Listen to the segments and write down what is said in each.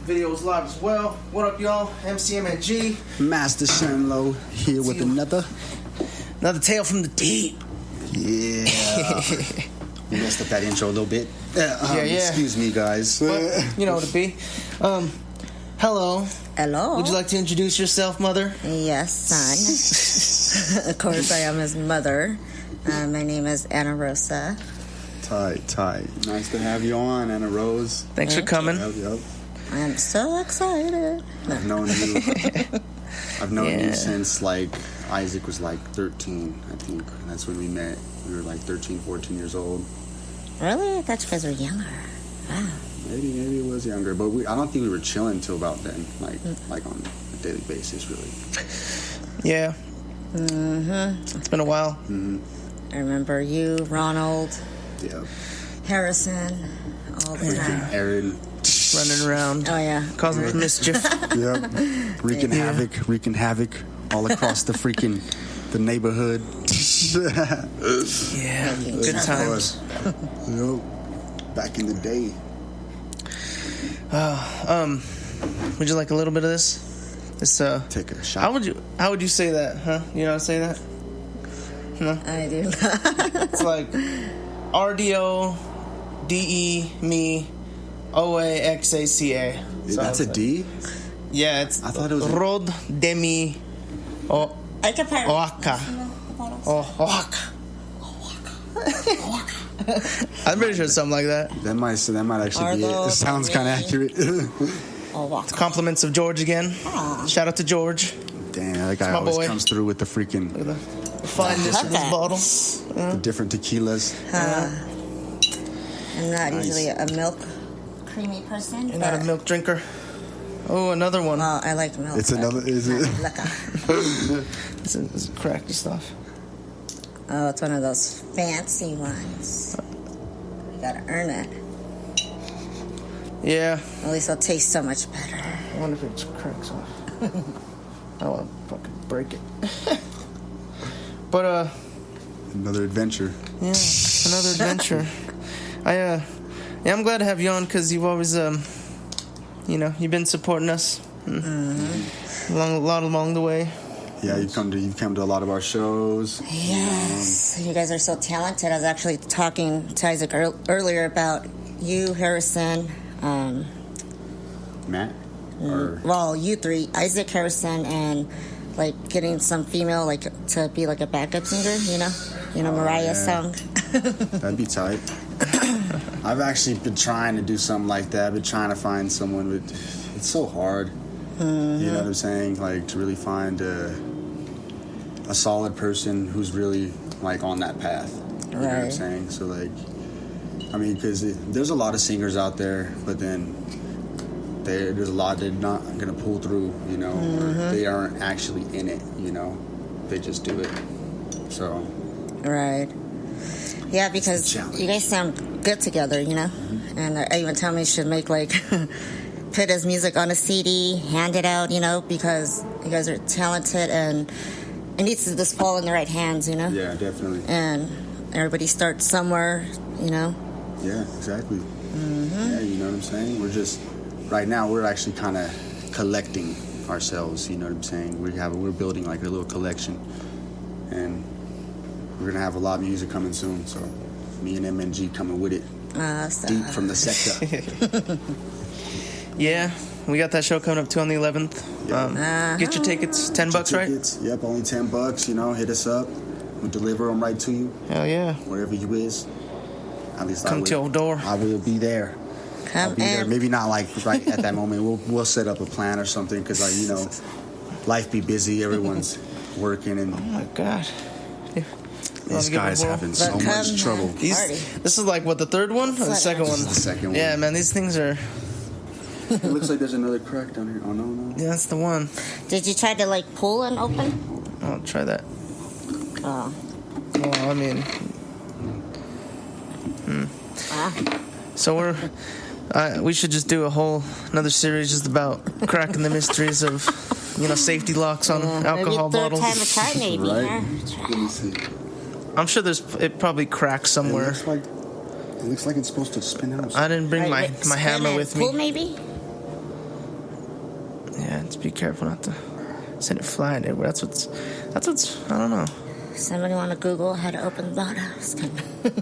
videos live as well. What up, y'all? MC MNG. Master Shenlo here with another tale from the deep. Yeah. We messed up that intro a little bit. Yeah. Excuse me, guys. But you know what it be. Hello. Hello. Would you like to introduce yourself, mother? Yes, son. Of course, I am his mother. My name is Anna Rosa. Tight. Nice to have you on, Anna Rose. Thanks for coming. Yep. I'm so excited. I've known you. I've known you since Isaac was 13, I think. That's when we met. We were 13, 14 years old. Really? I thought you guys were younger. Wow. Maybe it was younger, but I don't think we were chilling until about then, like on a daily basis, really. Yeah. It's been a while. I remember you, Ronald, Harrison, all the time. Aaron. Running around. Oh, yeah. Causing mischief. Yep. Wreaking havoc all across the neighborhood. Yeah. Good times. Yep. Back in the day. Would you like a little bit of this? Take a shot. How would you say that, huh? You know how to say that? No? I do not. It's like RDO-DE me OAXACA. That's a D? Yeah, it's I thought it was Rod Demi Oaka. Oaka. I'm pretty sure it's something like that. That might actually be it. It sounds kind of accurate. Compliments of George again. Shout out to George. Damn, that guy always comes through with the freaking the fineness of this bottle. The different tequilas. I'm not usually a milk creamy person. You're not a milk drinker. Oh, another one. Well, I like milk. It's another. Is it? It's cracky stuff. Oh, it's one of those fancy ones. You gotta earn it. Yeah. At least it'll taste so much better. I wonder if it just cracks off. I want to fucking break it. But another adventure. Yeah, another adventure. I'm glad to have you on because you've always you've been supporting us along the way. Yeah, you've come to a lot of our shows. Yes, you guys are so talented. I was actually talking to Isaac earlier about you, Harrison, Matt. Well, you three, Isaac, Harrison, and getting some female to be a backup singer. You know Mariah's song. That'd be tight. I've actually been trying to do something like that. I've been trying to find someone with. It's so hard. You know what I'm saying? To really find a solid person who's really on that path. You know what I'm saying? So because there's a lot of singers out there, but then there's a lot that are not gonna pull through. Or they aren't actually in it. They just do it. So. Right. Yeah, because you guys sound good together. And I even tell me you should make put his music on a CD, hand it out, because you guys are talented and it needs to just fall in the right hands, Yeah, definitely. And everybody starts somewhere, Yeah, exactly. Yeah, you know what I'm saying? Right now we're actually kind of collecting ourselves, you know what I'm saying? We're building a little collection and we're going to have a lot of music coming soon, so me and MNG coming with it. Deep from the sector. Yeah, we got that show coming up too on the 11th. Get your tickets, $10, right? Yep, only $10. Hit us up. We'll deliver them right to you. Hell yeah! Wherever you is. At least come to your door. I will be there. I'll be there. Maybe not right at that moment. We'll set up a plan or something because life be busy. Everyone's working and. Oh my God. This guy's having so much trouble. This is what, the third one or the second one? This is the second one. Yeah, man, these things are. It looks like there's another crack down here. Oh no. Yeah, that's the one. Did you try to pull and open? I'll try that. Oh. Well, I mean. So we should just do another series just about cracking the mysteries of, safety locks on alcohol bottles. Maybe third time a try, maybe. Right? Let me see. I'm sure it probably cracks somewhere. It looks like it's supposed to spin out. I didn't bring my hammer with me. Pull maybe? Yeah, just be careful not to send it flying everywhere. That's what's. I don't know. Somebody want to Google how to open the bottle?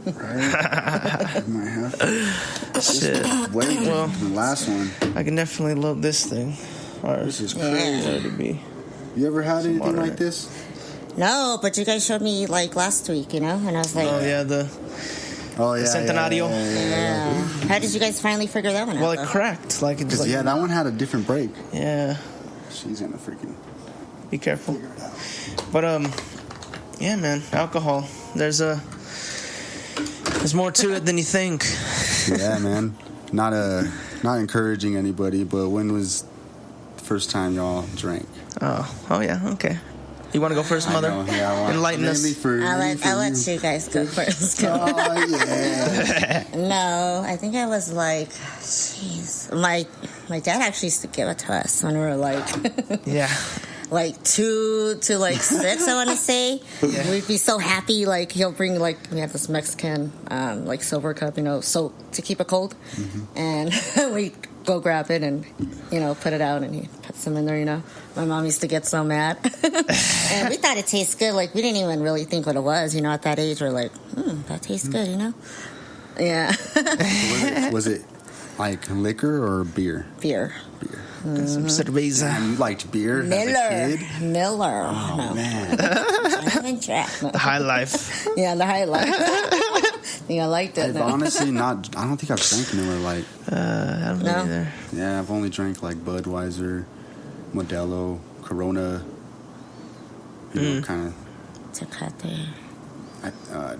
Right? Might have to. Shit. Wait, the last one. I can definitely load this thing. Or This is crazy. already be. You ever had anything water in like it. this? No, but you guys showed me like last week, and I was like, Oh yeah, the Oh yeah, Centenario. yeah. How did you guys finally figure that one out? well, it though? cracked. Like it just like Yeah, that one had a different break. yeah. She's gonna freaking Be careful. figure it out. But yeah, man, alcohol. There's more to it than you think. Yeah, man. Not encouraging anybody, but when was the first time y'all drank? Oh yeah, okay. You want to go first, Mother? I know, yeah, I want Enlighten us. mainly for I'll mainly for let you guys go first. Oh yeah. No, I think I was like, jeez. My dad actually used to give it to us when we were like, Yeah. like 2 to like 6, I want to say. Yeah. We'd be so happy. Like he'll bring like, we have this Mexican like silver cup, so to keep it cold, and we go grab it and put it out, and he puts them in there. My mom used to get so mad, and we thought it tastes good. Like we didn't even really think what it was. At that age, we're like, that tastes good. Yeah. Was it like liquor or beer? Beer. Got some cerveza. And you liked beer as a kid? Miller. Oh No. man. I haven't drank. The high life. Yeah, the highlight. I think I liked it. I've though. honestly not. I don't think I've drank Miller Lite. I don't know No. either. Yeah, I've only drank like Budweiser, Modelo, Corona. Kind of. Tecate.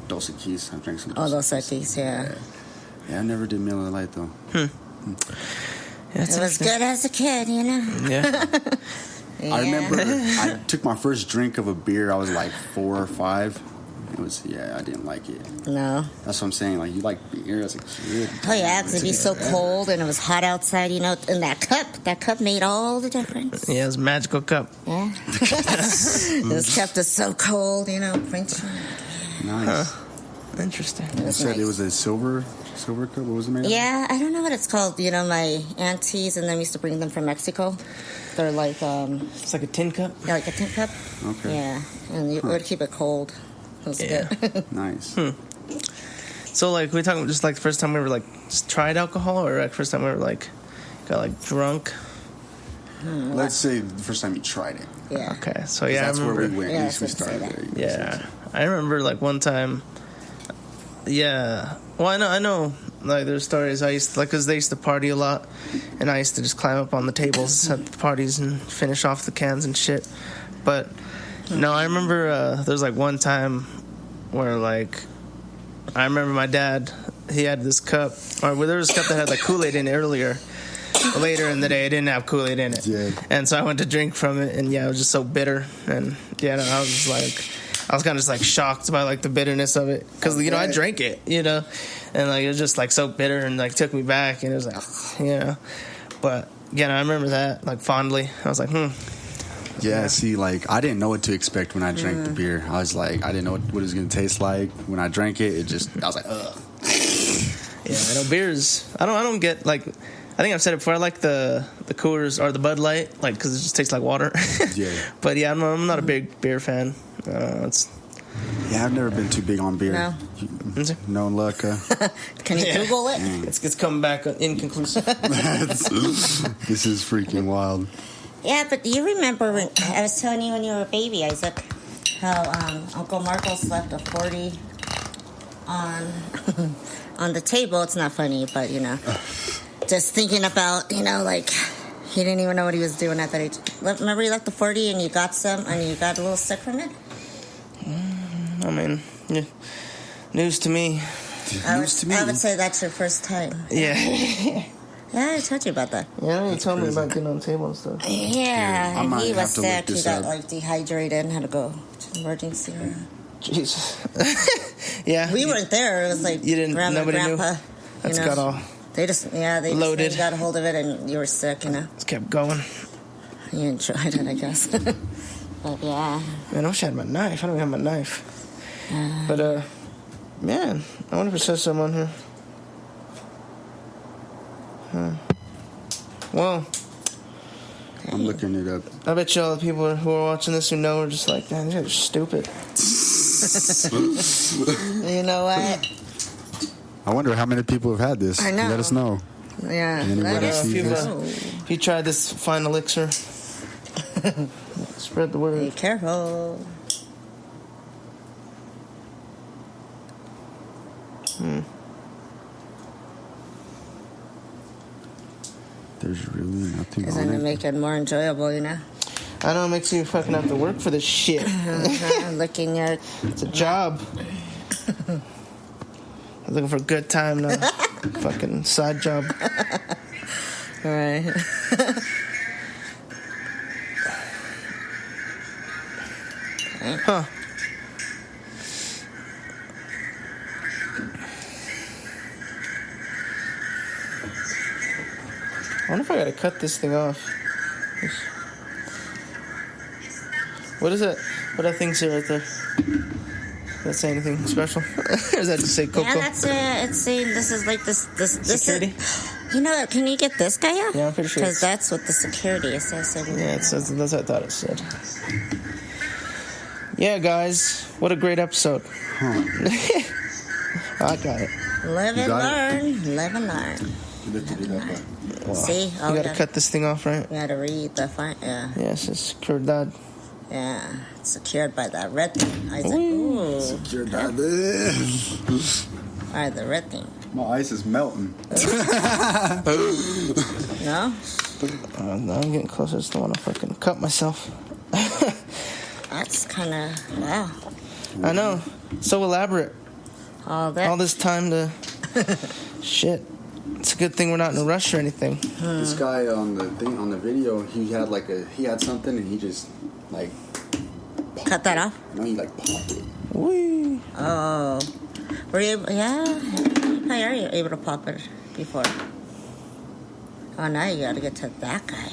Dos Equis. I've drank some. Oh, those Equis, yeah. Yeah, I never did Miller Lite though. Yeah, it's It was good as a kid, Yeah. Yeah. I remember I took my first drink of a beer. I was like 4 or 5. It was I didn't like it. No. That's what I'm saying. Like you like beer as a kid. Oh, yeah, because it'd be so cold and it was hot outside, and that cup made all the difference. Yeah, it's a magical cup. Yeah. This cup is so cold, French. Nice. Interesting. You said it was a silver cup. What was it made of? Yeah, I don't know what it's called. My aunties and them used to bring them from Mexico. They're like, It's like a tin cup. like a tin cup. Okay. Yeah, and you would keep it cold. It was Yeah. good. Nice. So like we talking just like the first time we were like just tried alcohol, or like first time we were like got like drunk. Let's say the first time you tried it. Yeah. Okay, so 'Cause yeah, that's I remember. where we went. Yeah, At least we I was gonna started say there. Yeah, I remember like one time. Yeah, well, I know. Like there's stories I used to like because they used to party a lot, and I used to just climb up on the tables at the parties and finish off the cans and shit. But no, I remember there was like one time where like I remember my dad, he had this cup, or there was a cup that had like Kool-Aid in it earlier. Later in the day, it didn't have Kool-Aid in it, Yeah. and so I went to drink from it, and yeah, it was just so bitter, and yeah, no, I was just like. I was kind of just like shocked by like the bitterness of it because I drank it, and like it was just like so bitter and like took me back, and it was like, But again, I remember that like fondly. I was like, Yeah, see, like, I didn't know what to expect when I drank the beer. I was like, I didn't know what it was going to taste like. When I drank it, I was like, ugh. Yeah, I know beers. I don't get like. I think I've said it before. I like the Coors or the Bud Light, like because it just tastes like water. Yeah. But yeah, I'm not a big beer fan. It's Yeah, I've never been too big on beer. No. No luck. Can you Yeah. Google it? it's coming back inconclusive. This is freaking wild. Yeah, but do you remember when I was telling you when you were a baby, Isaac, how Uncle Marcos left a 40 on the table? It's not funny, but just thinking about like he didn't even know what he was doing at that age. Remember, you left the 40 and you got some, and you got a little sick from it. I mean, yeah, news to me. I News to me. would say that's your first time. Yeah. Yeah, I told you about that. Yeah, you told me about getting on the table and stuff. Yeah, I and might he have was to look sick. He this got up. dehydrated and had to go to the emergency room. Jesus. Yeah. We weren't there. It was like You didn't. grandma, Nobody grandpa. knew. That's got all. They just Loaded. got a hold of it, and you were sick. Just kept going. You enjoyed it, I guess. But yeah, Man, I wish I had my knife. I don't have my knife. But man, I wonder if it says something on here. Well, I'm looking it up. I bet you all the people who are watching this who know are just like, man, these guys are stupid. You know what? I wonder how many people have had this. I know. Let us know. Yeah. Anybody Let us see this? know. If you tried this fine elixir, spread the Be word. careful. There's really nothing Isn't on it it. make it more enjoyable, you know? I know it makes you fucking have to work for this shit. Looking at It's a job. I'm looking for a good time, not a fucking side job. all right. Huh. I wonder if I gotta cut this thing off. What is it? What that thing say right there? Does that say anything special? Or does that just say Coco? Yeah, that's it. It's saying this is like this Security? is. You know what? Can you get this guy out? Yeah, I'm pretty sure Because it's- that's what the security says. Yeah, it says, that's what I thought it said. Yeah, guys, what a great episode. I got it. Live You and got learn. Live and learn. Wow. See? You gotta cut this thing off, right? We had to read the fine. Yeah. Yeah, it says secured that. Yeah. It's secured by that red thing. I was like, Ooh. ooh. You're not All right, the red thing. My ice is melting. No? Now I'm getting closer. I just don't want to fucking cut myself. That's kind of, wow. I know. So elaborate. All that. All this time to... Shit. It's a good thing we're not in a rush or anything. This guy on the thing on the video, he had something and he just like Cut that off? No, he like popped it. Whee. Oh. Were you able, yeah. How are you able to pop it before? Oh, now you gotta get to that guy.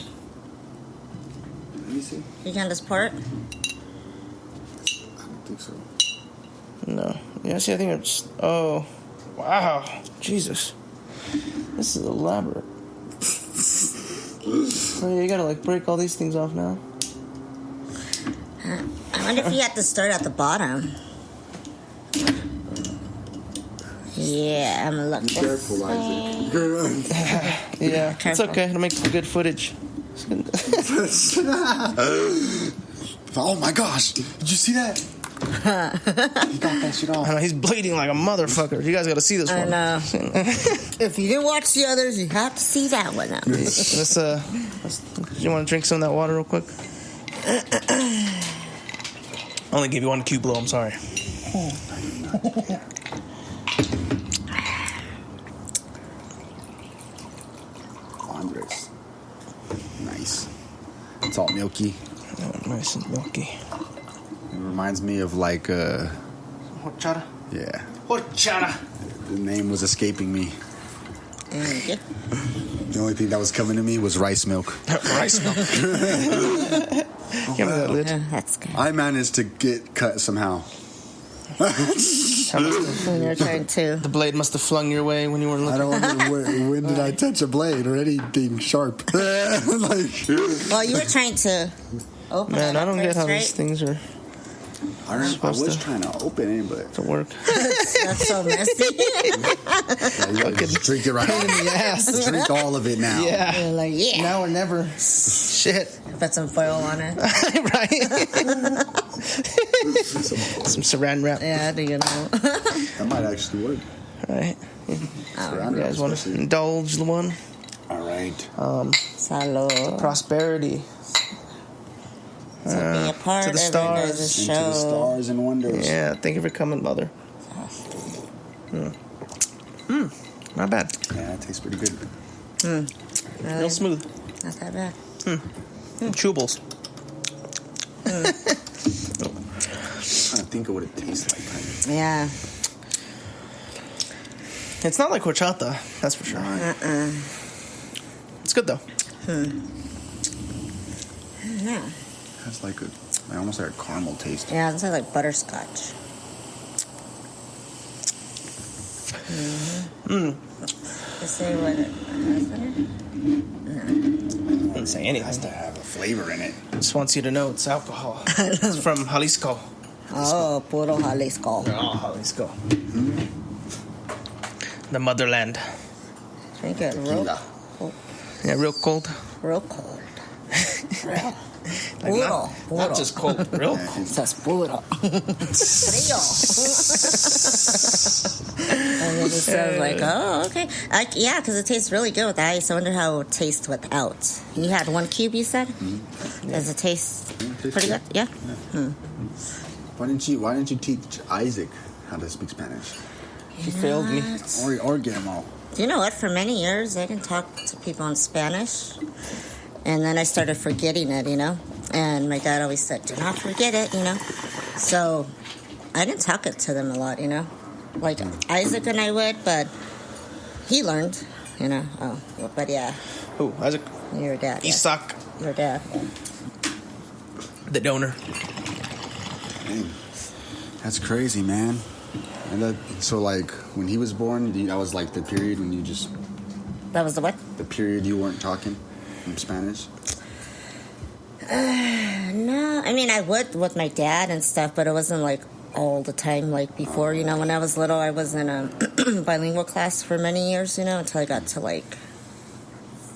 Let me see. You can just pour it? I don't think so. No. Yeah, see, I think it's... Oh. Wow. Jesus. This is elaborate. Oh, yeah, you gotta, like, break all these things off now. I wonder if you have to start at the bottom. Yeah, I'm looking. Be careful, Isaac. Yeah, it's Careful. okay. It'll make for good footage. Oh my gosh! Did you see that? He got that shit off. I know, he's bleeding like a motherfucker. You guys gotta see this I one. know. If you didn't watch the others, you have to see that one. Let's, you want to drink some of that water real quick? I only gave you one cube blow, I'm sorry. Andres. Nice. It's all milky. Oh, nice and milky. It reminds me of like Horchata? yeah. Horchata! The name was escaping me. Yeah. The only thing that was coming to me was rice milk. Rice milk. Give me that lid. Yeah, that's good. I managed to get cut somehow. When you're trying to. The blade must have flung your way when you weren't I looking. don't wonder when did I touch a blade or anything sharp. Like, Well, you were trying to open Man, it I don't first, get how right? these things are I was to- trying to open it, but to work. That's so messy. yeah, you gotta just drink it right Pain in the ass. Drink all of it now. Yeah. You're like, yeah. Now or never. Shit. Put some foil on it. Right? Some saran wrap. Yeah, do you know? That might actually work. Right? Surround You it, guys want to especially. indulge the one? All right. Salud. Prosperity. To be a part to the of stars. it as a Into show. the stars and wonders. Yeah, thank you for coming, mother. Not bad. Yeah, it tastes pretty good. Really? Real smooth. Not that bad. Chewables. I'm trying to think of what it tastes like. Kind Yeah. It's not like horchata, that's for sure. It's good though. Yeah. of. It has like almost like a caramel taste. Yeah, it's like butterscotch. Let's see what it has in it. Didn't say anything. It has to have a flavor in it. Just wants you to know it's alcohol. It's from Jalisco. Oh, puro Jalisco. Oh, Jalisco. The motherland. Drink it real, Yeah, real cold. real cold. Real. Like Puro. not just cold, real cold. Just puro. Frío. And then it says like, oh, okay. Yeah, because it tastes really good with ice. I wonder how it would taste without. You had 1 cube, you said? Mm-hmm. Does it taste tastes pretty good? Yeah? Why didn't you teach Isaac how to speak Spanish? He failed me. Or Guillermo? Do you know what? For many years, I didn't talk to people in Spanish. And then I started forgetting it, you know? And my dad always said, do not forget it, you know? So I didn't talk it to them a lot, you know? Like Isaac and I would, but he learned, you know? Oh, but yeah, Who? Isaac? your dad. Yeah. Isaac, Your dad. Yeah. the donor. Dang. That's crazy, man. And so, like, when he was born, that was like the period when you just... That was the what? The period you weren't talking in Spanish? No, I mean, I would with my dad and stuff, but it wasn't like all the time like before. You know, when I was little, I was in a bilingual class for many years, you know, until I got to like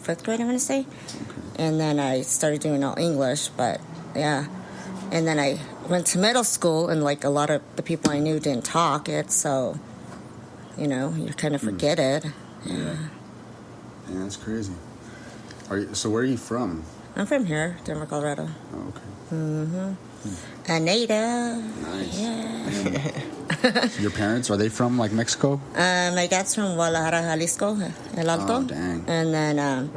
5th grade, I want to say. And then I started doing all English, but yeah. And then I went to middle school, and like a lot of the people I knew didn't talk it, so, you know, you kind of forget it. Yeah. Yeah, that's crazy. So where are you from? I'm from here, Denver, Colorado. Oh, okay. Mm-hmm. A native. Nice. Yeah. Your parents, are they from, like, Mexico? My dad's from Guadalajara, Jalisco, El Alto. Oh, dang. And then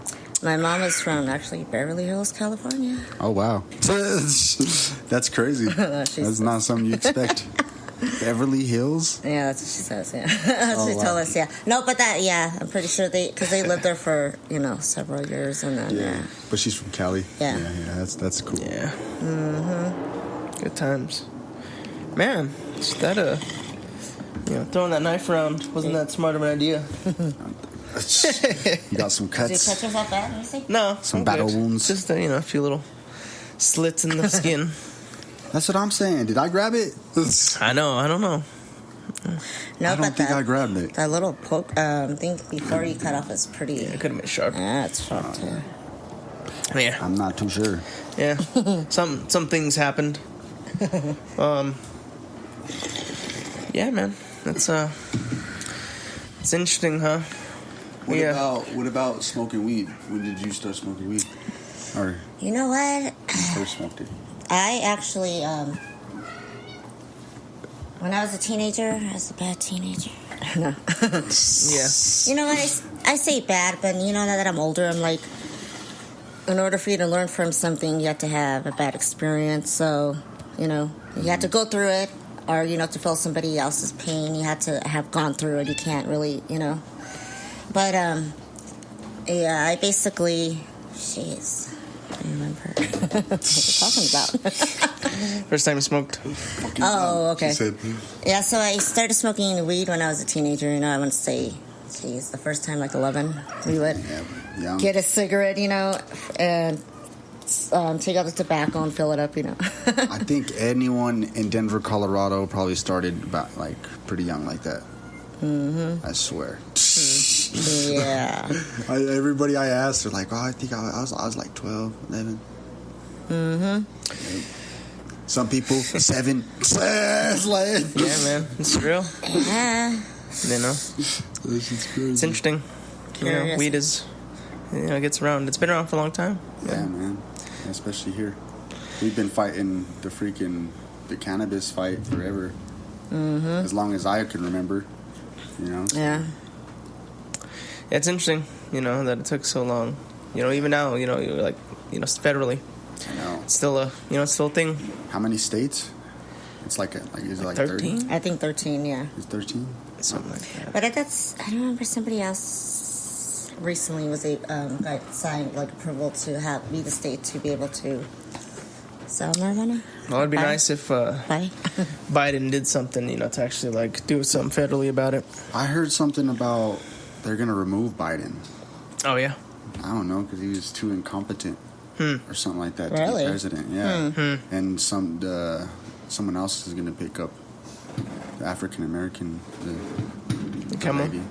my mom is from, actually, Beverly Hills, California. Oh, wow. That's crazy. That's not something you expect. Beverly Hills? Yeah, that's what she says, yeah. That's what she told us, yeah. No, but that, yeah, I'm pretty sure because they lived there for, you know, several years, and then, yeah. But she's from Cali. Yeah. Yeah, that's cool. Yeah. Mm-hmm. Good times. Man, is that throwing that knife around wasn't that smart of an idea. You got some Did you cuts? cut yourself bad, let me see? No. Some I'm battle good. wounds? Just, a few little slits in the skin. That's what I'm saying. Did I grab it? I know. I don't know. No, I don't think I grabbed it. That little poke thing before you cut off is pretty. It could have been sharp. Yeah, it's sharp, too. Yeah. I'm not too sure. Yeah. Some things happened. Yeah, man. That's it's interesting, huh? What about smoking weed? When did you start smoking weed? Or You know what? when you first smoked it? I actually, when I was a teenager, I was a bad teenager. No. Yeah. You know what? I say bad, but you know, now that I'm older, I'm like, in order for you to learn from something, you have to have a bad experience. So, you know, you have to go through it, or, you know, to feel somebody else's pain, you have to have gone through it. You can't really, you know. But, yeah, I basically, jeez. I remember what we're talking about. First time you smoked. Oh, okay. She said, Yeah, so I started smoking weed when I was a teenager. You know, I want to say, geez, the first time, like 11, we would young. get a cigarette, you know, and take out the tobacco and fill it up, you know. I think anyone in Denver, Colorado probably started about, like, pretty young like that. Mm-hmm. I swear. Yeah. Everybody I asked, they're like, oh, I think I was like 12, 11. Mm-hmm. Some people, 7. It's like, Yeah, man. It's real. Yeah. You know. this is crazy. It's interesting. You know, Curious. weed is, it gets around. It's been around for a long time. Yeah, man. Especially here. We've been fighting the cannabis fight forever. Mm-hmm. As long as I can remember, you know. Yeah. Yeah, it's interesting, that it took so long. Even now, you're like, federally, I know. it's still a thing. How many states? It's like is it like 13? I think 13, yeah. It's 13? Something like that. But I remember somebody else recently got signed, like, approval to be the state to be able to sell marijuana. Well, it'd be Buy. nice if Bye. Biden did something, to actually, like, do something federally about it. I heard something about they're going to remove Biden. Oh, yeah. I don't know, because he was too incompetent. or something like that to Really? be president. Yeah, and someone else is going to pick up the African American Camel? lady.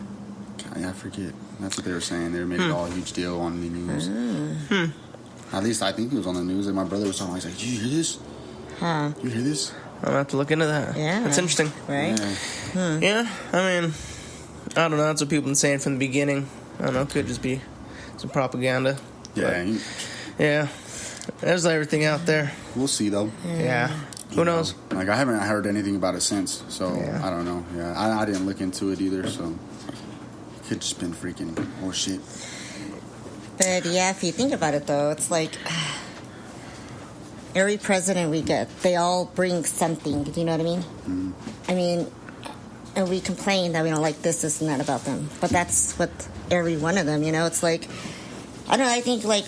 I forget. That's what they were saying. They made it all a huge deal on the news. At least I think it was on the news. And my brother was talking. He's like, "Did you hear this? Huh. You hear this?" I'm gonna have to look into that. Yeah. That's interesting. Right? Yeah. Yeah, I mean, I don't know. That's what people been saying from the beginning. I don't know. It could just be some propaganda. Yeah. Yeah. There's everything out there. We'll see though. Yeah. Who knows? Like I haven't heard anything about it since, so Yeah. I don't know. Yeah, I didn't look into it either, so it could just been freaking horseshit. But yeah, if you think about it, though, it's like every president we get, they all bring something. Do you know what I mean? I mean, and we complain that we don't like this, and that about them. But that's what every one of them, you know? It's like, I don't know, I think, like,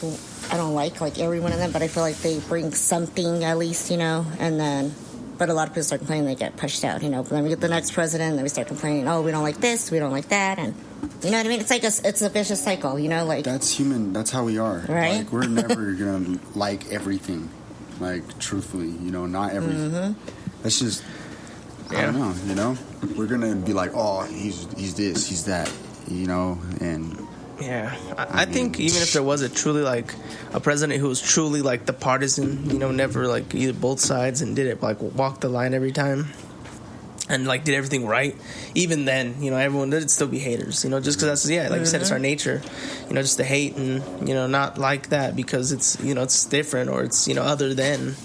I don't like every one of them, but I feel like they bring something at least, you know? And then, but a lot of people start complaining, they get pushed out, you know? But then we get the next president, and then we start complaining, oh, we don't like this, we don't like that, and you know what I mean? It's like it's a vicious cycle, you know? Like, That's human. That's how we are. Right? Like we're never gonna like everything. Like truthfully, you know, not everything. That's just I don't know. You know, we're gonna be like, oh, he's this, he's that. You know, and Yeah, I think even if there was a truly like a president who was truly like the partisan, you know, never like either both sides and did it like walk the line every time and like did everything right, even then, you know, everyone would still be haters, you know, just because that's like you said, it's our nature, you know, just to hate and you know not like that because it's you know it's different or it's you know other than.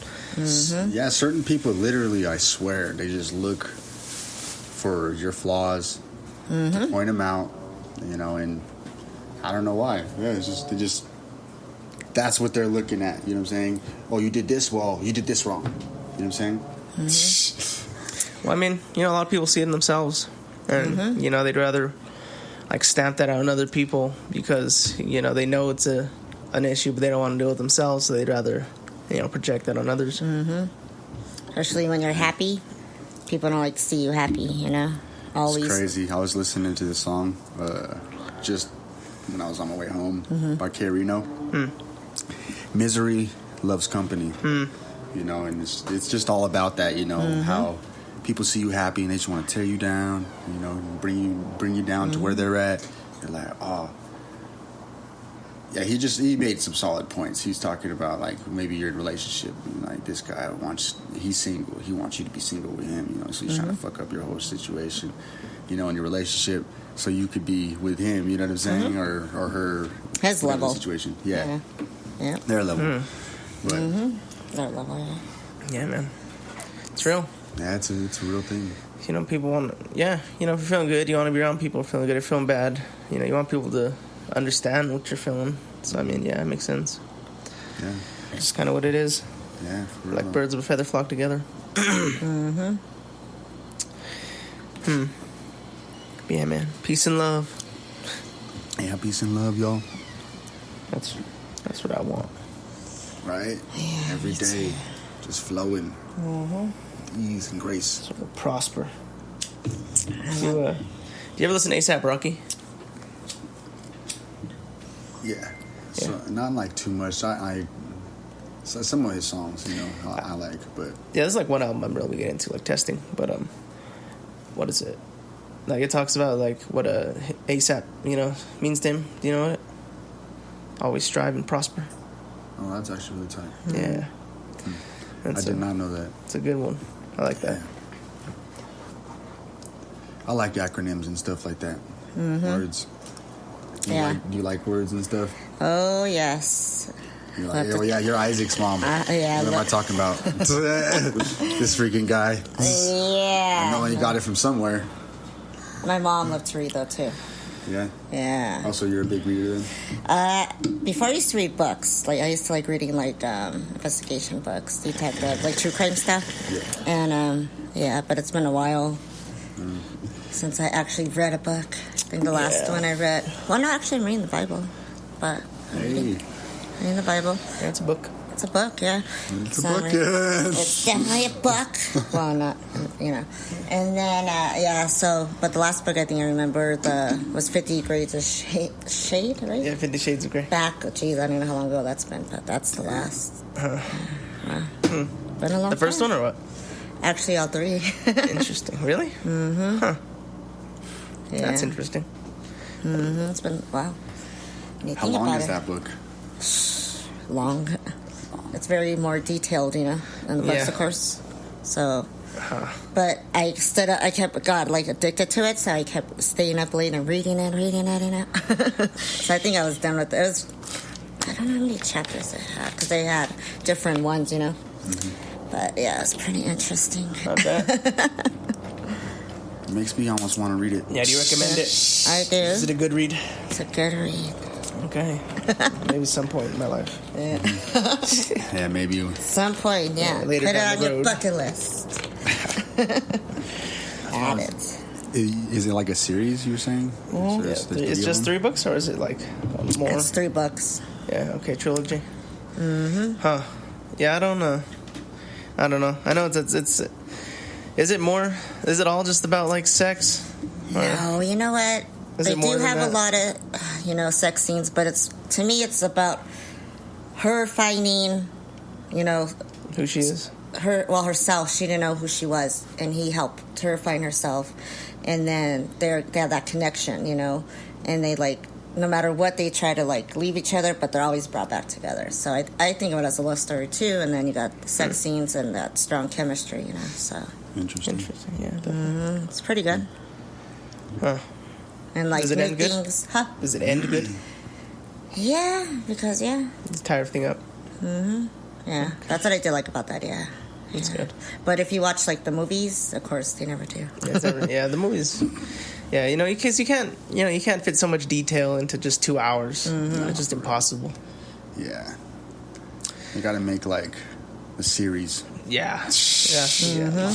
yeah, certain people literally, I swear, they just look for your flaws, to point them out, you know, and I don't know why. Yeah, it's just that's what they're looking at. You know what I'm saying? Oh, you did this. Well, you did this wrong. You know what I'm saying? Well, I mean, you know, a lot of people see it in themselves, and you know they'd rather like stamp that out on other people because you know they know it's an issue, but they don't want to deal with themselves, so they'd rather you know project that on others. especially when you're happy, people don't like to see you happy, you know? Always. It's crazy. I was listening to the song just when I was on my way home by Carino. Misery loves company. You know, and it's just all about that, you know, how people see you happy and they just want to tear you down, you know, bring you down to where they're at. They're like, oh. Yeah, he made some solid points. He's talking about like maybe your relationship, like this guy he's single, he wants you to be single with him, you know, so he's trying to fuck up your whole situation, you know, in your relationship, so you could be with him, you know what I'm saying, or her His level situation, yeah. Their level, but their level, Yeah, man, it's real. yeah, it's a real thing. You know, people want, you know, if you're feeling good, you want to be around people feeling good. If you're feeling bad, you know, you want people to understand what you're feeling. So, I mean, yeah, it makes sense. Yeah, It's just kind of what it is. yeah, for real. Like birds of a feather flock together. Yeah, man. Peace and love. Yeah, peace and love, y'all. That's what I want. Right? Yeah, Every me day, just flowing, ease and grace. So we'll prosper. Do you ever listen to A$AP Rocky? Yeah. So not like too much. So some of his songs, you know, I like, but Yeah, there's like one album I'm really getting into, like Testing. But what is it? Like it talks about like what A$AP, you know, means to him. Do you know it? Always strive and prosper. oh, that's actually really tight. Yeah. I did not know that. It's a good one. I like that. I like acronyms and stuff like that. Words. Do you like words and stuff? Oh, yes. You're like, oh yeah, you're Isaac's mom. Yeah, What am I talking about? This freaking guy. I know Yeah. he got it from somewhere. My mom loved to read, though, too. Yeah. Yeah. Also, you're a big reader then? Before I used to read books, like I used to like reading like investigation books, detective, like true crime stuff. Yeah. And but it's been a while since I actually read a book. I think the last one I read. Well, no, actually, I'm reading the Bible, but I'm reading the Bible. Yeah, it's a book. It's a book, yeah. It's a book, yeah. It's definitely a book. Well, not, And then, but the last book I think I remember was 50 Grades of Shade, right? Yeah, 50 Shades of Grey. Geez, I don't know how long ago that's been, but that's the last. Been a long The first time. one or what? Actually, all three. Interesting. Really? Mm-hmm. Huh. Yeah. That's interesting. Mm-hmm. It's been, wow. How long is that book? Long. It's very more detailed, than the books, of course. So, but I kept, addicted to it, so I kept staying up late and reading it. So I think I was done with it. I don't know how many chapters it had, because they had different ones, Mm-hmm. But yeah, it's pretty interesting. Okay. It makes me almost want to read it. Yeah, do you recommend it? I do. Is it a good read? It's a good read. Okay. Maybe some point in my life. Yeah. Yeah, maybe. Some point, yeah. Later Put it down on the your road. bucket list. Add it. Is it like a series, you were saying? Mm-hmm. It's just 3 books, or is it like more? It's 3 books. Yeah, okay, trilogy. Mm-hmm. Huh. Yeah, I don't know. I know it's is it more? Is it all just about like sex? No, you know what? Is They it more do than have a that? lot of, sex scenes, but to me, it's about her finding, Who she is? herself. She didn't know who she was, and he helped her find herself. And then they have that connection, and they no matter what, they try to leave each other, but they're always brought back together. So I think of it as a love story too. And then you got the sex scenes and that strong chemistry, So Interesting. Yeah. Definitely. it's pretty good. Huh. And Does it new end good? things, huh? Does it end good? Yeah, because You tie everything up. yeah, that's what I did like about that. Yeah, That's good. But if you watch the movies, of course they never do. Yeah, the movies. Yeah, because you can't fit so much detail into just 2 hours. It's just impossible. Yeah. You got to make a series. Yeah. A series,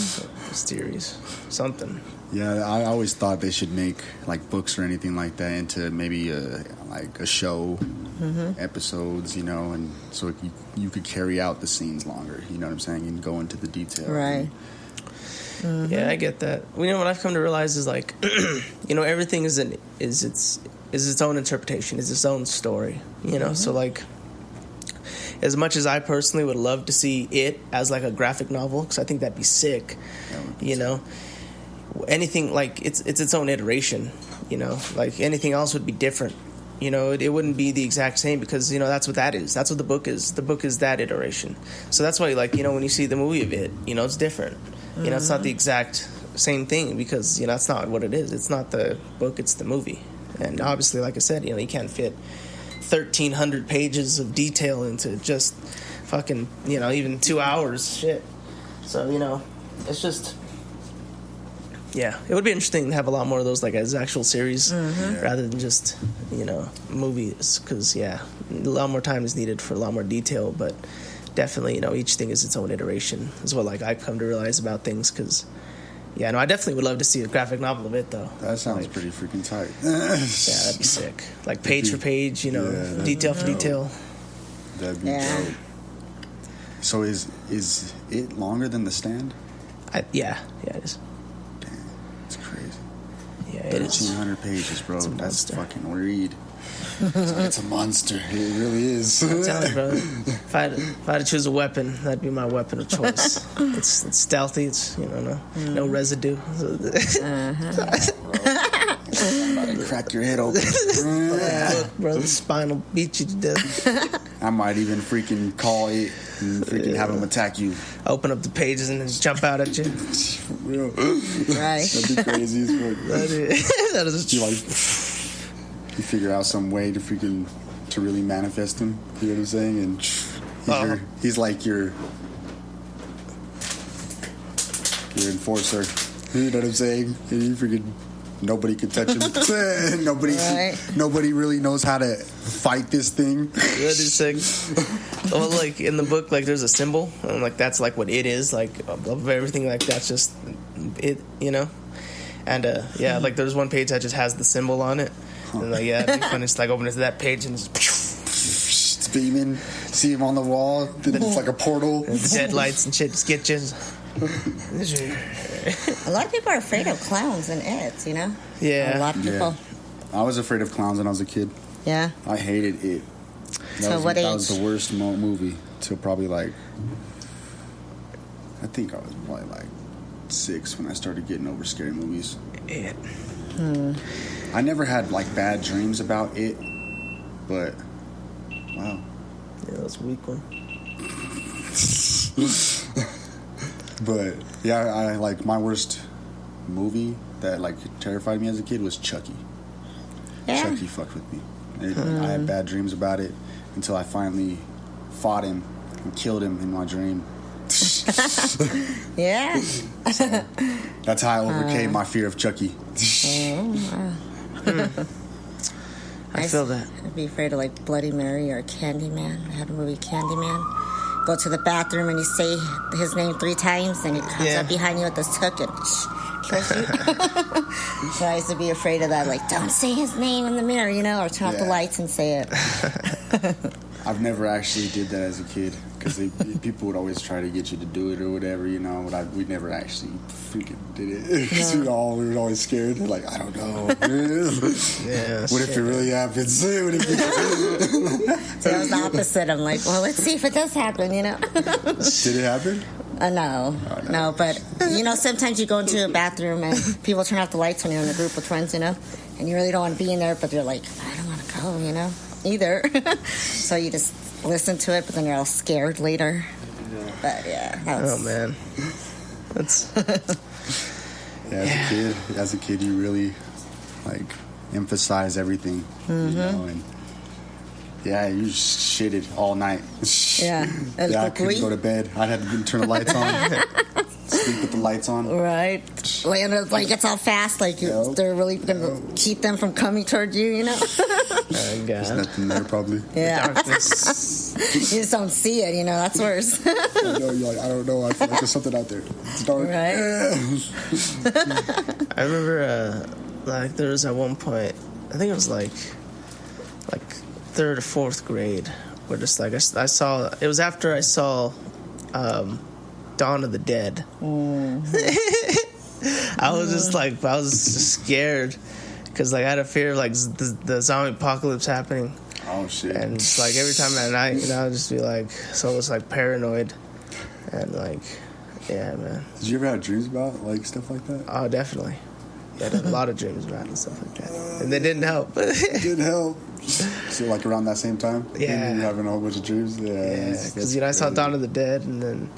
something. Yeah, I always thought they should make books or anything like that into maybe a show, episodes, and so you could carry out the scenes longer. You know what I'm saying? And go into the detail. Right. Yeah, I get that. What I've come to realize is everything is its own interpretation, is its own story. So as much as I personally would love to see it as a graphic novel, because I think that'd be sick. Anything it's its own iteration. Anything else would be different. It wouldn't be the exact same, because that's what that is. That's what the book is. The book is that iteration. So that's why when you see the movie of it, it's different. It's not the exact same thing, because that's not what it is. It's not the book, it's the movie. And obviously, like I said, you can't fit 1,300 pages of detail into just fucking even 2 hours. Shit. So it's just. Yeah, it would be interesting to have a lot more of those as actual series rather than just movies, because a lot more time is needed for a lot more detail. But definitely each thing is its own iteration is what I've come to realize about things. Because I definitely would love to see a graphic novel of it though. That sounds pretty freaking tight. Yeah, that'd be sick. Page for page, detail for detail. That'd be dope. So is it longer than The Stand? Yeah, it is. It's crazy. Yeah, it is. 1,300 pages, bro. It's a That's monster. fucking read. It's a monster. It really is. I'm telling you, bro. If I had to choose a weapon, that'd be my weapon of choice. It's stealthy. It's no residue. I'm about to crack your head open. Look, bro, the spine will beat you to death. I might even freaking call it and freaking have him attack you. Open up the pages and then just jump out at you. For real. Right. That'd be crazy as fuck. That is You figure out some way to really manifest him. You know what I'm saying? And he's like your enforcer. You know what I'm saying? And you freaking nobody can touch him. Nobody really knows how to fight this thing. That is sick. Well, in the book, there's a symbol, and that's what it is. Of everything, that's just it. And there's one page that just has the symbol on it. And it'd be fun. It's open it to that page and just. It's beaming. See him on the wall. Then it's like a portal. The deadlights and shit just get you. A lot of people are afraid of clowns and It, you know? Yeah. A lot of people. Yeah. I was afraid of clowns when I was a kid. Yeah. I hated It. What age? That was the worst movie till probably like, I think I was probably like 6 when I started getting over scary movies. It. I never had like bad dreams about It, but wow. Yeah, that was a weak one. But yeah, I like my worst movie that like terrified me as a kid was Chucky. Yeah. Chucky fucked with me. I had bad dreams about it until I finally fought him and killed him in my dream. Yeah. That's how I overcame my fear of Chucky. I feel that. I'd be afraid of like Bloody Mary or Candyman. I had a movie Candyman. Go to the bathroom and you say his name 3 times and he comes up behind you with this hook and kills you. So I used to be afraid of that. Like, don't say his name in the mirror, you know, or turn off the lights and say it. I've never actually did that as a kid because people would always try to get you to do it or whatever, you know. But we never actually freaking did it because we were always scared. Like, I don't know. Yeah. What if it really happens? What if So I was the opposite. I'm like, well, let's see if it does happen, you know. Did it happen? No, but you know, sometimes you go into a bathroom and people turn off the lights when you're in a group with friends, you know, and you really don't want to be in there, but you're like, I don't want to go, you know, either. So you just listen to it, but then you're all scared later. But yeah, oh man, that's As a kid, you really like emphasize everything, you know, and you just shitted all night. Yeah, I couldn't go to bed. I'd have to turn the lights on. Sleep with the lights on. Right. Lay under the blankets all fast, like they're really going to keep them from coming toward you, you know? Oh, God. There's nothing there, probably. Yeah. You just don't see it, you know? That's worse. I know, you're like, I don't know. I feel like there's something out there. It's dark. Right. I remember, like, there was at one point, I think it was like 3rd or 4th grade, where just like I saw, it was after I saw Dawn of the Dead. I was just scared because like I had a fear of like the zombie apocalypse happening. Oh shit! And it's like every time at night, you know, I'd just be like, so it was like paranoid, and like, yeah, man. Did you ever have dreams about like stuff like that? Oh, definitely. Yeah, I had a lot of dreams about it and stuff like that, and they didn't help. It didn't help. So like around that same time, yeah, you having a whole bunch of dreams. Yeah, because I saw Dawn of the Dead, and then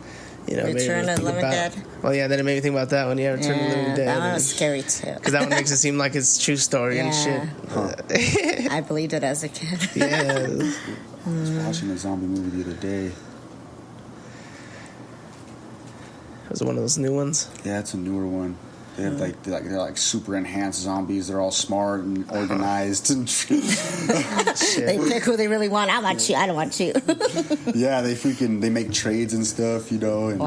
Return of the Living Dead. Well, yeah, then it made me think about that one. Yeah, Return of the Living Dead. That one was scary too. Because that one makes it seem like it's true story and shit. Huh. I believed it as a kid. Yeah. I was watching a zombie movie the other day. Was it one of those new ones? Yeah, it's a newer one. They have they're like super enhanced zombies. They're all smart and organized and they pick who they really want. I want you. I don't want you. Yeah, they make trades and stuff, you know, and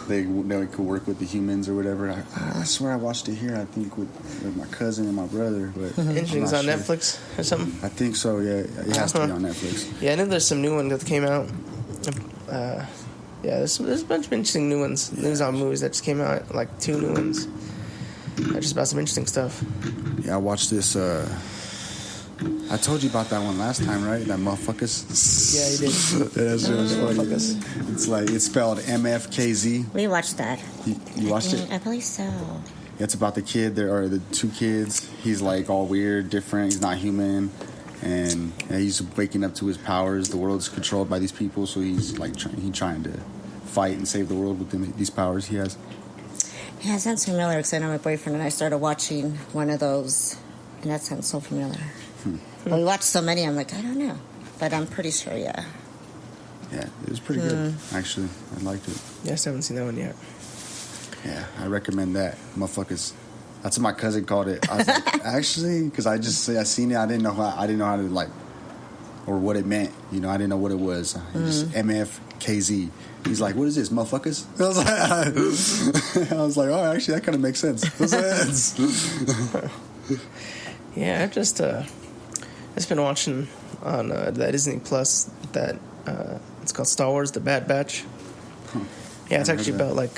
they could work with the humans or whatever. I swear I watched it here. I think with my cousin and my brother. But Interesting's on Netflix or something. I think so. Yeah, it has to be on Netflix. Yeah, I know there's some new one that came out. There's a bunch of interesting new ones. New zombie movies that just came out, like 2 new ones. Just about some interesting stuff. Yeah, I watched this. I told you about that one last time, right? That motherfuckers. Yeah, you did. That shit was funny. It's like it's spelled MFKZ. We watched that. You watched it? I believe so. It's about the kid. There are the 2 kids. He's like all weird, different. He's not human, and he's waking up to his powers. The world's controlled by these people, so he's like trying to fight and save the world with these powers he has. Yeah, it sounds familiar because I know my boyfriend and I started watching one of those, and that sounds so familiar. Well, we watched so many, I'm like, I don't know. But I'm pretty sure, yeah. Yeah, it was pretty good, actually. I liked it. Yeah, I still haven't seen that one yet. Yeah, I recommend that. Motherfuckers. That's what my cousin called it. I was like, actually, because I seen it, I didn't know how to, like, or what it meant. You know, I didn't know what it was. Just MFKZ. He's like, what is this, motherfuckers? I was like, oh, actually, that kind of makes sense. Yeah, I've just been watching on that Disney Plus that it's called Star Wars: The Bad Batch. Yeah, it's actually about like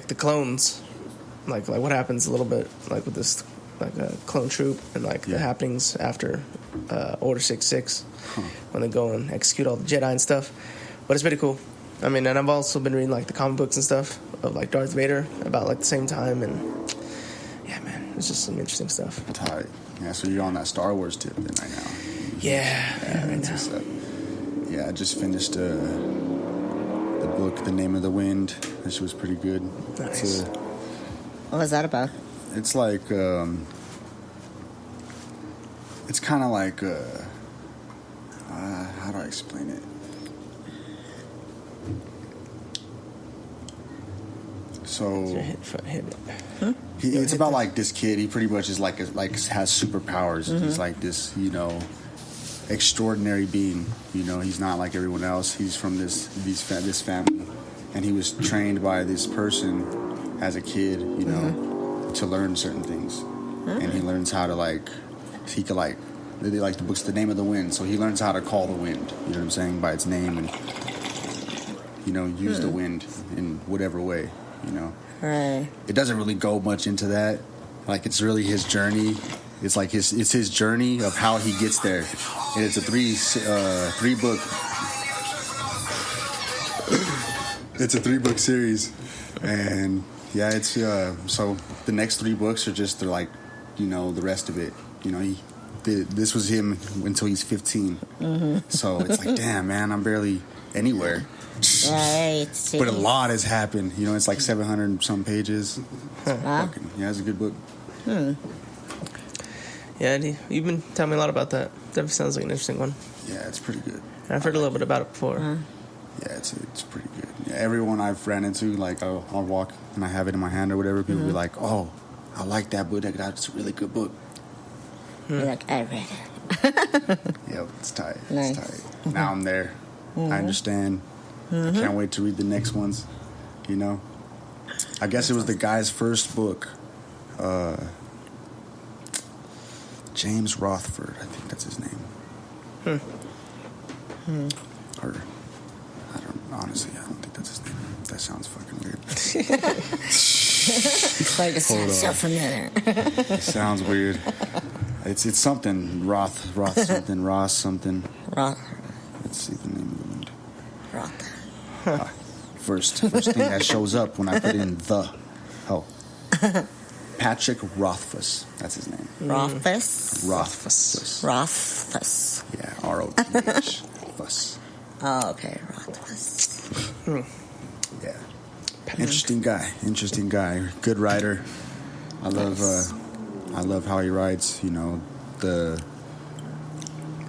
the clones, like what happens a little bit like with this like a clone troop and like the happenings after Order 66 when they go and execute all the Jedi and stuff. But it's pretty cool. I mean, and I've also been reading like the comic books and stuff of like Darth Vader about like the same time, and yeah, man, it's just some interesting stuff. Tight. Yeah, so you're on that Star Wars tip then right now. Yeah, right now. now. I just finished the book, The Name of the Wind. This was pretty good. Nice. What was that about? It's like, it's kind of like, how do I explain it? So it's about like this kid. He pretty much is like has superpowers. Mm-hmm. He's like this, extraordinary being. He's not like everyone else. He's from this family, and he was trained by this person as a kid, to learn certain things. And he learns how to he could they like the book's The Name of the Wind, so he learns how to call the wind. You know what I'm saying, by its name, and use the wind in whatever way. Right. It doesn't really go much into that. Like, it's really his journey. It's like it's his journey of how he gets there, and it's a three book. It's a 3-book series, and yeah, it's so the next 3 books are just the rest of it. This was him until he's 15. Mm-hmm. So it's like, damn, man, I'm barely anywhere. Right. But a lot has happened. It's like 700 some pages. Wow. It's a good book. Yeah, you've been telling me a lot about that. That sounds like an interesting one. Yeah, it's pretty good. I've heard a little bit about it before. Yeah, it's pretty good. Yeah, everyone I've ran into, like, I'll walk and I have it in my hand or whatever, people be like, oh, I like that book. That's a really good book. You're like, I read it. Yep, it's tight. Nice. It's tight. Now I'm there. I understand. I can't wait to read the next ones. I guess it was the guy's first book. James Rothford, I think that's his name. Or honestly, I don't think that's his name. That sounds fucking weird. Like, it sounds so familiar. It sounds weird. It's something Ross something. Roth. Let's see the name of the wind. Roth. First thing that shows up when I put in Patrick Rothfuss. That's his name. Rothfuss. Yeah, R-O-T-H. Fuss. Oh, okay, Rothfuss. Yeah. Interesting guy. Good writer. I love how he writes. The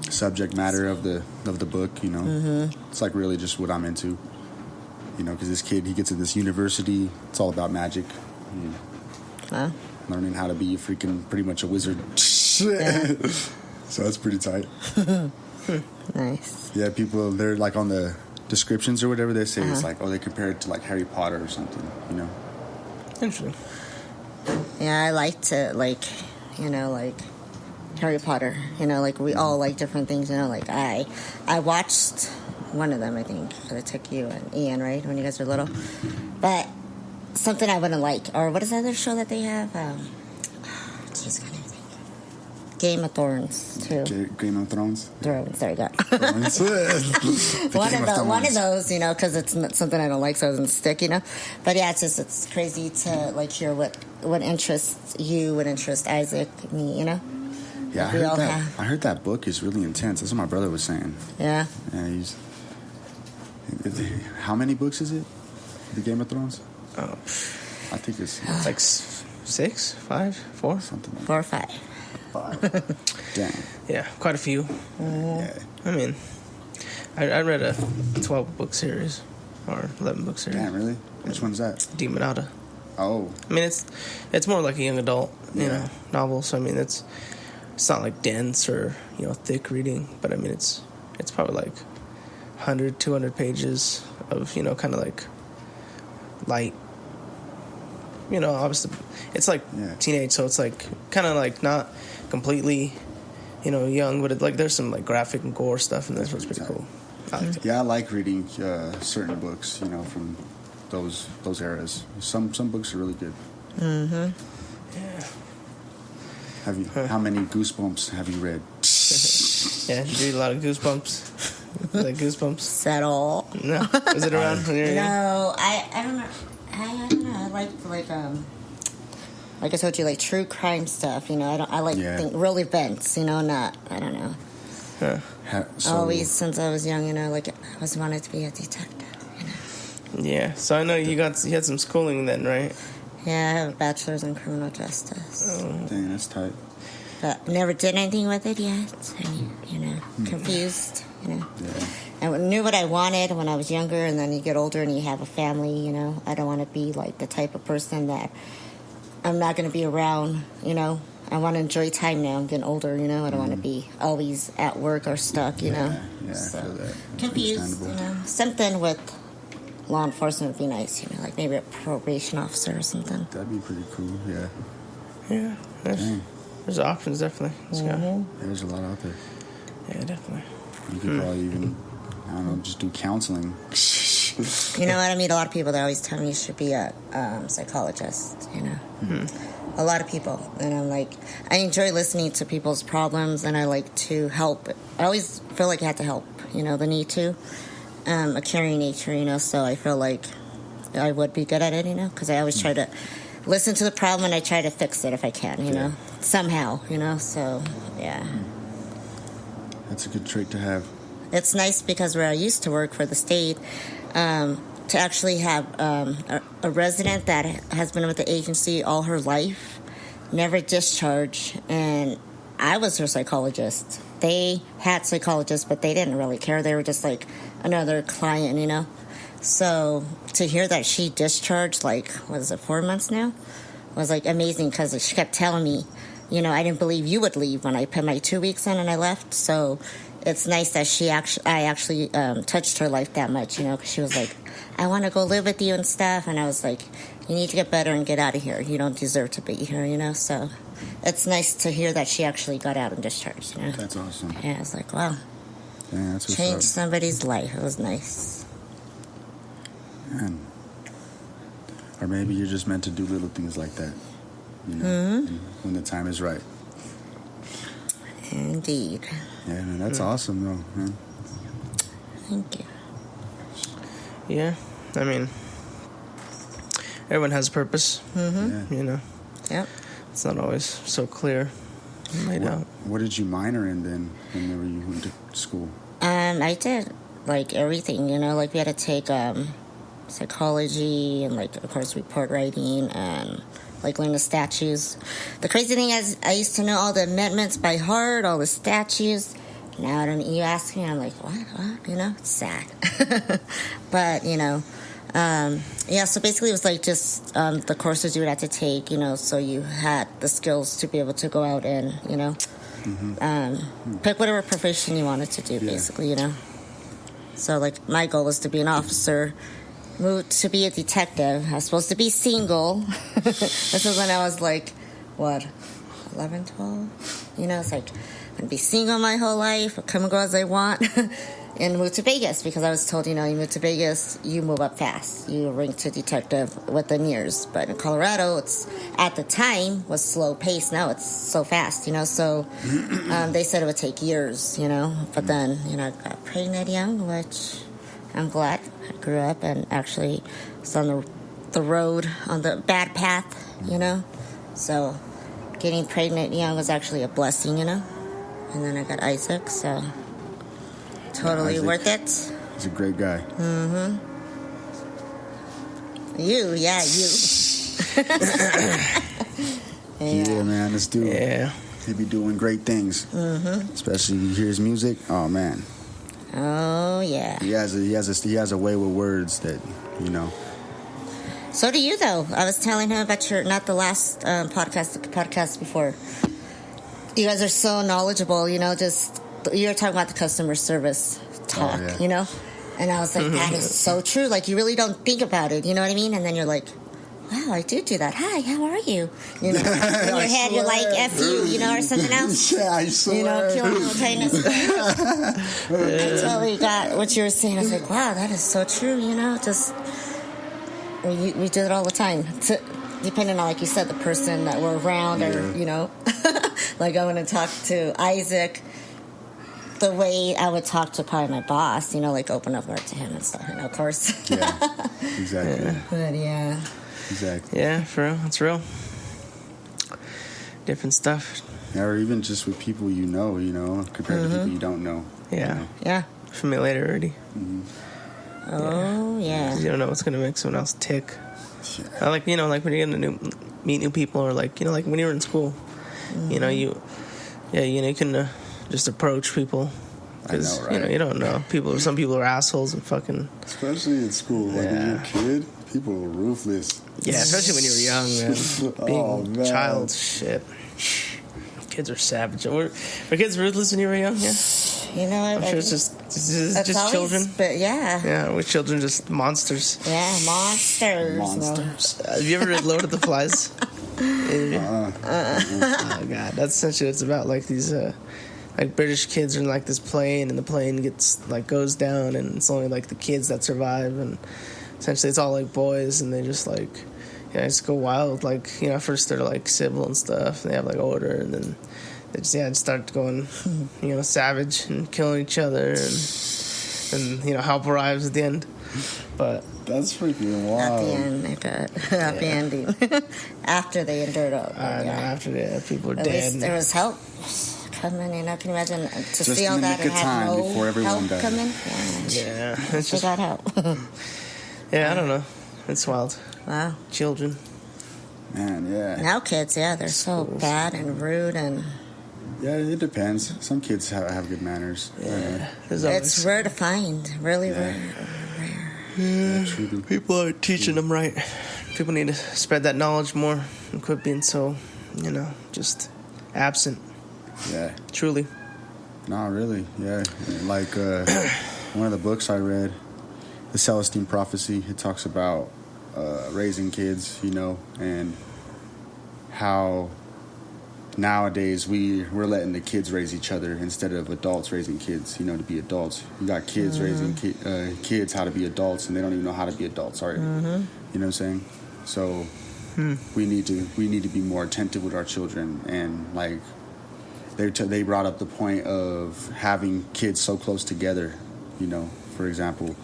subject matter of the book. It's like really just what I'm into. Because this kid, he gets in this university. It's all about magic. Learning how to be pretty much a wizard. Yeah. So that's pretty tight. Nice. Yeah, people, they're like on the descriptions or whatever, they say it's like, they compare it to like Harry Potter or something, Interesting. Yeah, I like to, like Harry Potter. Like, we all like different things, like I watched one of them, I think. I took you and Ian, right, when you guys were little. But something I wouldn't like, or what is the other show that they have? Jeez, God, Game of Thrones, too. Game of Thrones? Thrones, there you go. One one of those, because it's not something I don't like, so it doesn't stick, But yeah, it's crazy to, like, hear what interests you, what interests Isaac, me, Yeah, I heard that book is really intense. That's what my brother was saying. Yeah. Yeah, how many books is it? The Game of Thrones? Oh, I think it's like 6, 5, 4, something like 4 or 5. 5. Dang. Yeah, quite a few. Yeah. I mean, I read a 12-book series or 11-book series. Damn, really? Which one's that? Demonata. Oh. I mean, it's more like a young adult, novel. So I mean, it's not like dense or thick reading, but I mean, it's probably like 100, 200 pages of kind of like light. Obviously, it's like teenage, so it's like kind of like not completely young, but there's some graphic and gore stuff, and that's what's pretty cool. I like it. Yeah, I like reading certain books, from those eras. Some books are really good. Mm-hmm. Yeah. How many Goosebumps have you read? Yeah, you read a lot of Goosebumps. Like Goosebumps? Is that all? No. Is it around when you were young? No, I don't know. I don't know. I like I told you, true crime stuff. I like real events. Not I don't know. Huh. Always since I was young, I always wanted to be a detective. Yeah. So I know you had some schooling then, right? Yeah, I have a bachelor's in criminal justice. Oh. Dang, that's tight. But never did anything with it yet. Confused. Yeah. I knew what I wanted when I was younger, and then you get older and you have a family. I don't want to be the type of person that I'm not going to be around. I want to enjoy time now. I'm getting older. I don't want to be always at work or stuck. Yeah, so I feel that. That's confused. Something with law enforcement would be nice. Maybe a probation officer or something. That'd be pretty cool. Yeah. Yeah. There's options definitely. There's a lot out there. Yeah, definitely. You could probably even, I don't know, just do counseling. You know what? I meet a lot of people that always tell me you should be a psychologist, A lot of people. And I'm I enjoy listening to people's problems, and I like to help. I always feel like I have to help, the need to. A caring nature, so I feel like I would be good at it, because I always try to listen to the problem and I try to fix it if I can, somehow, so, yeah. That's a good trait to have. It's nice because where I used to work for the state, to actually have a resident that has been with the agency all her life, never discharged, and I was her psychologist. They had psychologists, but they didn't really care. They were just another client, So to hear that she discharged, 4 months now, was amazing, because she kept telling me, I didn't believe you would leave when I put my 2 weeks in and I left. So it's nice that I actually touched her life that much, because she was I want to go live with you and stuff. And I was you need to get better and get out of here. You don't deserve to be here, So it's nice to hear that she actually got out and discharged, That's awesome. Yeah, I was wow. Yeah, that's what's Changed up. somebody's life. It was nice. Man. Or maybe you're just meant to do little things like that, when the time is right. Indeed. Yeah, man, that's awesome, though, man. Thank you. Yeah, I mean, everyone has a purpose. Yeah. Yep. It's not always so clear laid out. What did you minor in then whenever you went to school? I did everything, we had to take psychology and of course report writing and learn the statutes. The crazy thing is I used to know all the amendments by heart, all the statutes. Now you ask me, I'm what? It's sad. But so basically it was just the courses you would have to take, so you had the skills to be able to go out and pick whatever profession you wanted to do, basically, So my goal was to be an officer, moved to be a detective. I was supposed to be single. This was when I was 11, 12? It's I'm going to be single my whole life, come and go as I want, and move to Vegas, because I was told, you move to Vegas, you move up fast. You rank to detective within years. But in Colorado, it's at the time was slow pace. Now it's so fast, So they said it would take years, But then, I got pregnant young, which I'm glad. I grew up and actually was on the road, on the bad path, So getting pregnant young was actually a blessing, And then I got Isaac, so totally Isaac, worth it. He's a great guy. You. Yeah, man, this dude. Yeah. He be doing great things. Especially when you hear his music. Oh man. Oh yeah. He has a way with words that, So do you, though. I was telling him about not the last podcast, the podcast before. You guys are so knowledgeable, just, you were talking about the customer service talk, Oh, yeah. And I was that is so true. You really don't think about it, you know what I mean? And then you're wow, I do that. Hi, how are you? You know, in your head, you're like, F you, you know, or something else. Yeah, I swear. You know, killing little tightness. I totally got what you were saying. I was like, wow, that is so true, you know, just, we do it all the time. Depending on, like you said, the person that we're around or, you know, like I want to talk to Isaac the way I would talk to probably my boss, you know, like open up more to him and stuff, you know, of course. Yeah, exactly. Yeah. But yeah. Exactly. Yeah, for real. It's real. Different stuff. Yeah, or even just with people you know, compared to people you don't know. Yeah. You know? Yeah. Familiarity. Mm-hmm. Oh, yeah. You don't know what's going to make someone else tick. Yeah. I like, you know, like when you're going to meet new people or like, you know, like when you were in school, you know, you can just approach people. Because, right? you know, you don't know. Some people are assholes and fucking... Especially in school. Like when you're a kid, people are ruthless. Yeah, especially when you were young, man. Being man. child, shit. Kids are savage. Were kids ruthless when you were young? Yeah. You know, I'm sure it's just always, children. But yeah. Yeah, we're children, just monsters. Yeah, monsters. Monsters. Have you ever read Lord of the Flies? Oh god, that's essentially what it's about. Like these, like British kids are in like this plane, and the plane goes down, and it's only like the kids that survive, and essentially it's all like boys, and they just like, just go wild. Like, you know, first they're like civil and stuff, and they have like order, and then they just start going, you know, savage and killing each other, and you know, help arrives at the end. But that's freaking wild. At the end, I bet. Happy ending. After they endured it. After that, people are At dead. least there was help coming in. I can imagine to Just see all in the that nick and of time have before no everyone help died. coming. Yeah, it's They just, got help. yeah, I don't know. It's wild. Wow. Children. Man, yeah. Now kids, they're so bad and rude and... Yeah, it depends. Some kids have good manners. Yeah. It's rare to find. Really rare. Yeah, people aren't teaching them right. People need to spread that knowledge more and quit being so, you know, just absent. Yeah. Truly. No, really. Yeah. Like one of the books I read, The Celestine Prophecy, it talks about raising kids, you know, and how nowadays we're letting the kids raise each other instead of adults raising kids, you know, to be adults. You got kids raising kids how to be adults, and they don't even know how to be adults already. You know what I'm saying? So we need to be more attentive with our children, and like they brought up the point of having kids so close together, you know, for example,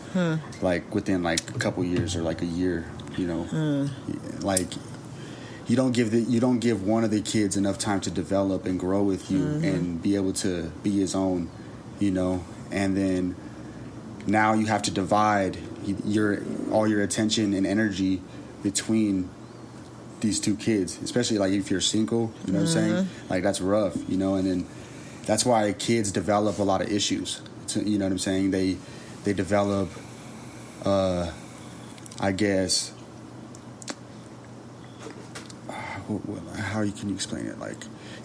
like within like a couple years or like a year, you know, like you don't give one of the kids enough time to develop and grow with you and be able to be his own, you know, and then now you have to divide all your attention and energy between these two kids, especially like if you're single, you know what I'm saying? Like that's rough, you know, and then that's why kids develop a lot of issues. You know what I'm saying? They develop, I guess, how can you explain it? Like,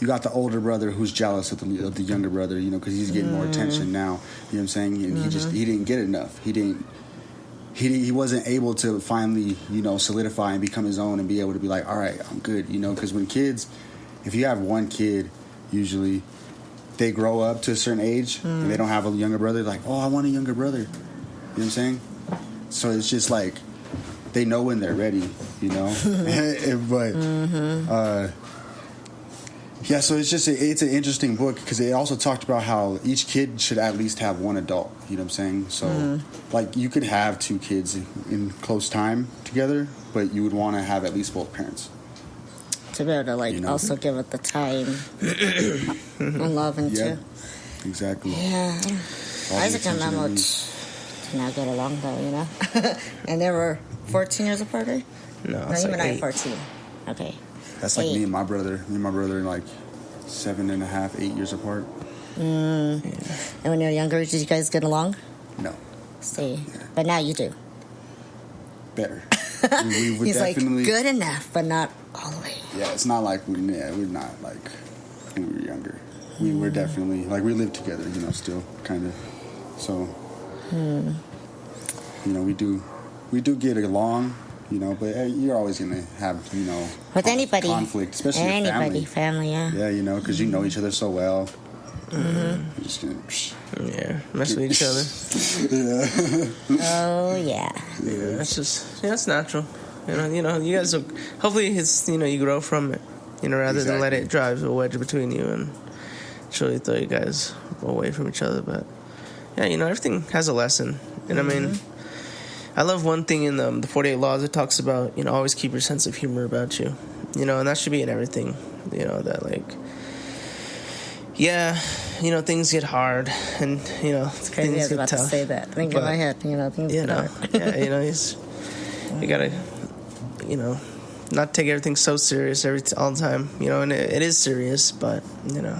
you got the older brother who's jealous of the younger brother, you know, because he's getting more attention now. You know what I'm saying? And he didn't get enough. He wasn't able to finally, you know, solidify and become his own and be able to be like, all right, I'm good, you know, because when kids, if you have one kid, usually they grow up to a certain age and they don't have a younger brother, like, oh, I want a younger brother. You know what I'm saying? So it's just like, they know when they're ready, you know. But yeah, so it's an interesting book because it also talked about how each kid should at least have one adult. You know what I'm saying? So like you could have two kids in close time together, but you would want to have at least both parents to be able to like, you know, also give it the time and love and too. Exactly. Yeah. Isaac and Memo did not get along though, you know. And they were 14 years apart, right? No, you it's and I like 14. Okay. That's like me and my brother. Me and my brother are like 7.5, 8 years apart. And when you were younger, did you guys get along? No. See, Yeah. but now you do. Better. we would He's definitely, like good enough, but not all the way. Yeah, it's not like we're not like when we were younger. We were definitely like we lived together, you know, still kind of. So, you know, we do get along, you know. But you're always gonna have, you know, with anybody, conflict, especially your anybody, family. yeah. Yeah, you know, because you know each other so well. You're just gonna, mess with each other. Oh yeah. Yeah, it's just it's natural. You know, you guys will, hopefully you grow from it. You know, rather than let it drive a wedge between you and truly throw you guys away from each other. But yeah, you know, everything has a lesson. And I mean, I love one thing in the 48 Laws. It talks about, you know, always keep your sense of humor about you. You know, and that should be in everything. You know, that like, yeah, you know, things get hard, and you know, it's crazy. things I was about get tough. to say that. Think in my head, you know, things get hard. Yeah, you know, you gotta, you know, not take everything so serious all the time. You know, and it is serious, but you know,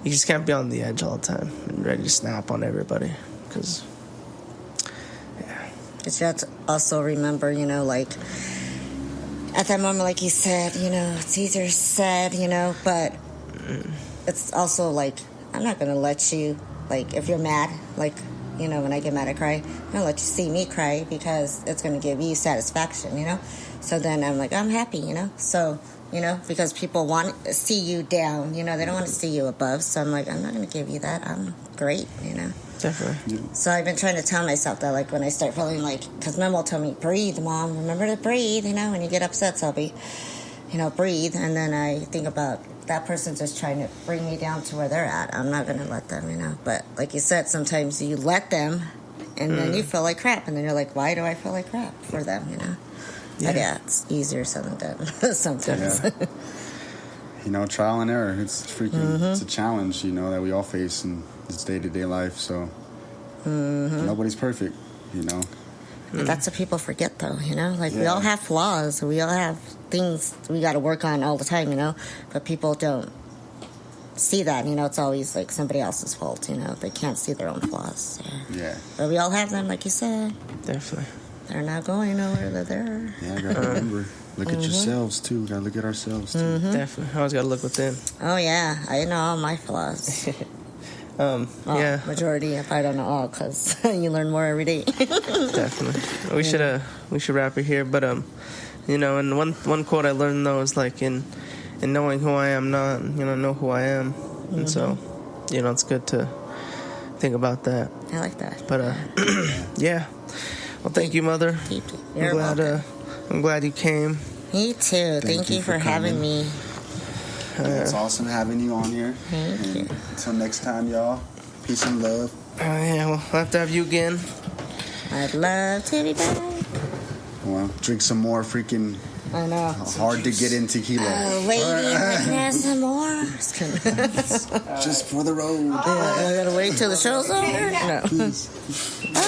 you just can't be on the edge all the time and ready to snap on everybody, because yeah. But you have to also remember, you know, like at that moment, like you said, you know, it's easier said, you know, but it's also like, I'm not going to let you, like, if you're mad, like, you know, when I get mad, I cry, I'm going to let you see me cry because it's going to give you satisfaction, you know? So then I'm like, I'm happy, you know? So, you know, because people want to see you down, you know, they don't want to see you above. So I'm like, I'm not going to give you that. I'm great, you know? Definitely. Yeah. So I've been trying to tell myself that, like, when I start feeling like, because Mom will tell me, breathe, Mom, remember to breathe, you know, when you get upset, so I'll be, you know, breathe. And then I think about that person's just trying to bring me down to where they're at. I'm not going to let them, you know. But like you said, sometimes you let them, and then you feel like crap. And then you're like, why do I feel like crap for them, you know? Yeah, but yeah, it's easier said than done sometimes. Yeah. You know, trial and error. It's freaking, it's a challenge, you know, that we all face in this day-to-day life. So nobody's perfect, you know. That's what people forget, though, you know? Like, we all have flaws. We all have things we got to work on all the time, you know? But people don't see that, you know? It's always, like, somebody else's fault, you know? They can't see their own flaws. Yeah. But we all have them, like you said. Definitely. They're not going nowhere. They're there. Yeah, I got to remember. Look at yourselves, too. Got to look at ourselves, too. Definitely. Always got to look within. Oh, yeah. I know all my flaws. Yeah, majority, if I don't know all, because you learn more every day. Definitely. We should wrap it here, but you know, and one quote I learned though is like in knowing who I am, not, you know who I am, and so, you know, it's good to think about that. I like that. But yeah. Well, thank you, Mother. You're welcome. I'm glad you came. Me too. Thank you for having me. It's awesome having you on here. Thank you. Until next time, y'all. Peace and love. Yeah, we'll have to have you again. I'd love to be back. Well, drink some more freaking. I know. Hard to get in tequila. Lady, can I have some more? Just for the road. I gotta wait till the show's over? No. Peace.